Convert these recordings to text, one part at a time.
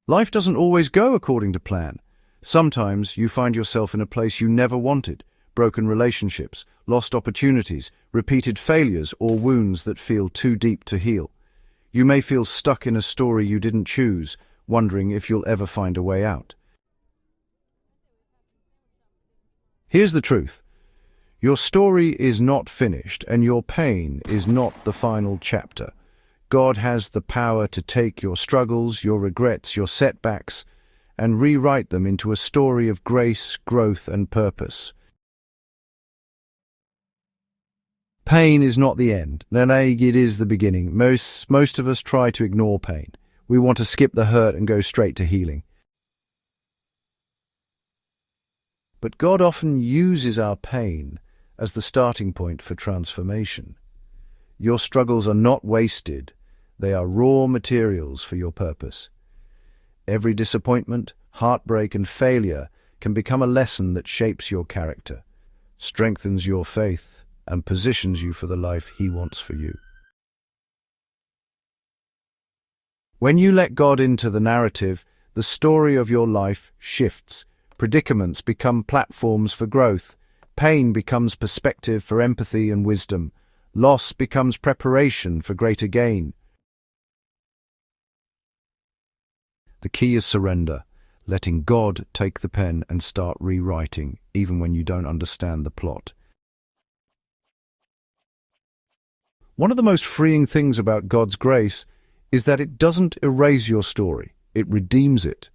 Life doesn't always go according to plan. Sometimes you find yourself in a place you never wanted: broken relationships, lost opportunities, repeated failures, or wounds that feel too deep to heal. You may feel stuck in a story you didn't choose, wondering if you'll ever find a way out. Here's the truth. Your story is not finished, and your pain is not the final chapter. God has the power to take your struggles, your regrets, your setbacks, and rewrite them into a story of grace, growth, and purpose. Pain is not the end. No, it is the beginning. Most of us try to ignore pain. We want to skip the hurt and go straight to healing. But God often uses our pain as the starting point for transformation. Your struggles are not wasted. They are raw materials for your purpose. Every disappointment, heartbreak, and failure can become a lesson that shapes your character, strengthens your faith, and positions you for the life He wants for you. When you let God into the narrative, the story of your life shifts. Predicaments become platforms for growth. Pain becomes perspective for empathy and wisdom. Loss becomes preparation for greater gain. The key is surrender, letting God take the pen and start rewriting, even when you don't understand the plot. One of the most freeing things about God's grace is that it doesn't erase your story, it redeems it.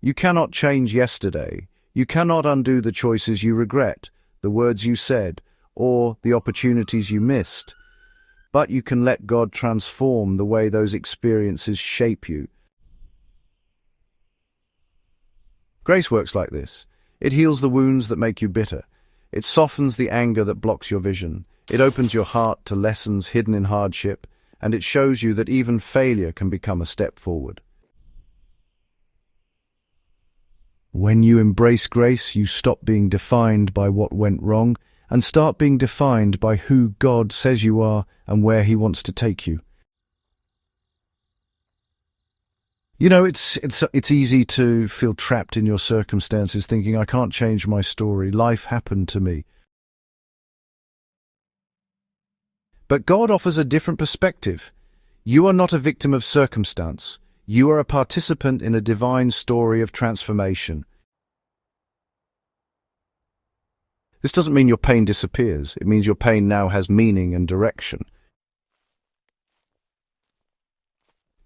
You cannot change yesterday. You cannot undo the choices you regret, the words you said, or the opportunities you missed. But you can let God transform the way those experiences shape you. Grace works like this. It heals the wounds that make you bitter. It softens the anger that blocks your vision. It opens your heart to lessons hidden in hardship, and it shows you that even failure can become a step forward. When you embrace grace, you stop being defined by what went wrong and start being defined by who God says you are and where He wants to take you. You know, it's easy to feel trapped in your circumstances, thinking, I can't change my story. Life happened to me. But God offers a different perspective. You are not a victim of circumstance. You are a participant in a divine story of transformation. This doesn't mean your pain disappears. It means your pain now has meaning and direction.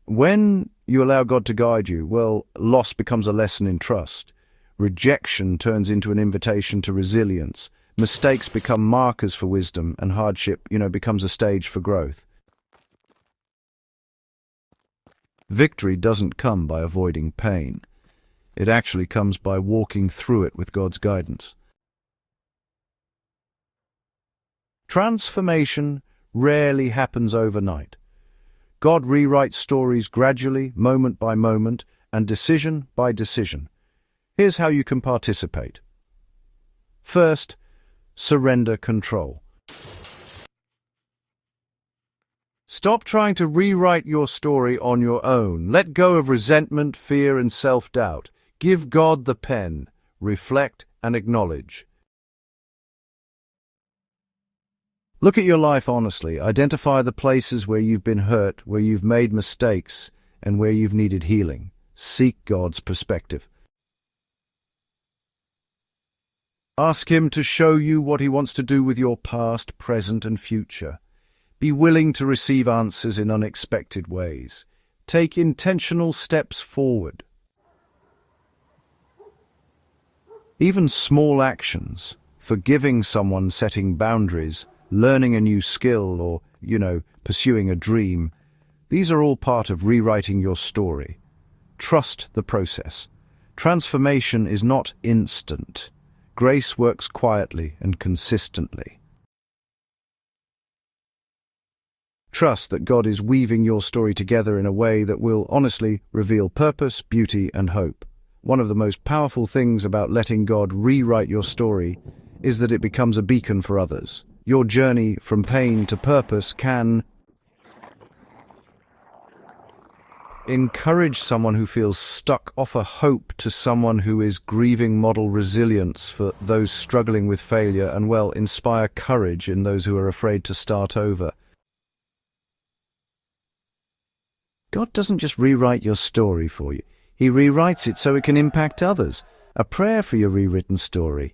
When you allow God to guide you, well, loss becomes a lesson in trust. Rejection turns into an invitation to resilience. Mistakes become markers for wisdom, and hardship, becomes a stage for growth. Victory doesn't come by avoiding pain. It actually comes by walking through it with God's guidance. Transformation rarely happens overnight. God rewrites stories gradually, moment by moment, and decision by decision. Here's how you can participate. First, surrender control. Stop trying to rewrite your story on your own. Let go of resentment, fear, and self-doubt. Give God the pen. Reflect and acknowledge. Look at your life honestly. Identify the places where you've been hurt, where you've made mistakes, and where you've needed healing. Seek God's perspective. Ask Him to show you what He wants to do with your past, present, and future. Be willing to receive answers in unexpected ways. Take intentional steps forward. Even small actions, forgiving someone, setting boundaries, learning a new skill, or, pursuing a dream, these are all part of rewriting your story. Trust the process. Transformation is not instant. Grace works quietly and consistently. Trust that God is weaving your story together in a way that will honestly reveal purpose, beauty, and hope. One of the most powerful things about letting God rewrite your story is that it becomes a beacon for others. Your journey from pain to purpose can encourage someone who feels stuck, offer hope to someone who is grieving, model resilience for those struggling with failure, and, well, inspire courage in those who are afraid to start over. God doesn't just rewrite your story for you. He rewrites it so it can impact others. A prayer for your rewritten story.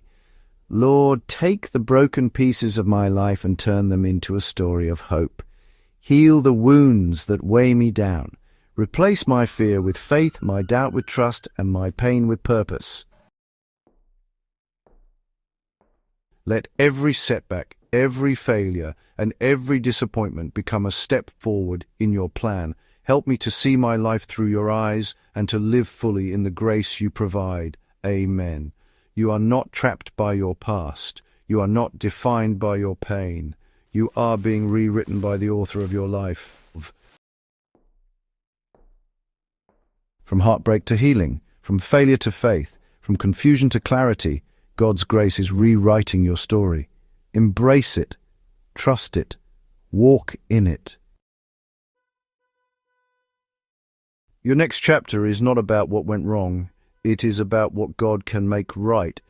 Lord, take the broken pieces of my life and turn them into a story of hope. Heal the wounds that weigh me down. Replace my fear with faith, my doubt with trust, and my pain with purpose. Let every setback, every failure, and every disappointment become a step forward in your plan. Help me to see my life through your eyes and to live fully in the grace you provide. Amen. You are not trapped by your past. You are not defined by your pain. You are being rewritten by the author of your life. From heartbreak to healing, from failure to faith, from confusion to clarity, God's grace is rewriting your story. Embrace it. Trust it. Walk in it. Your next chapter is not about what went wrong. It is about what God can make right.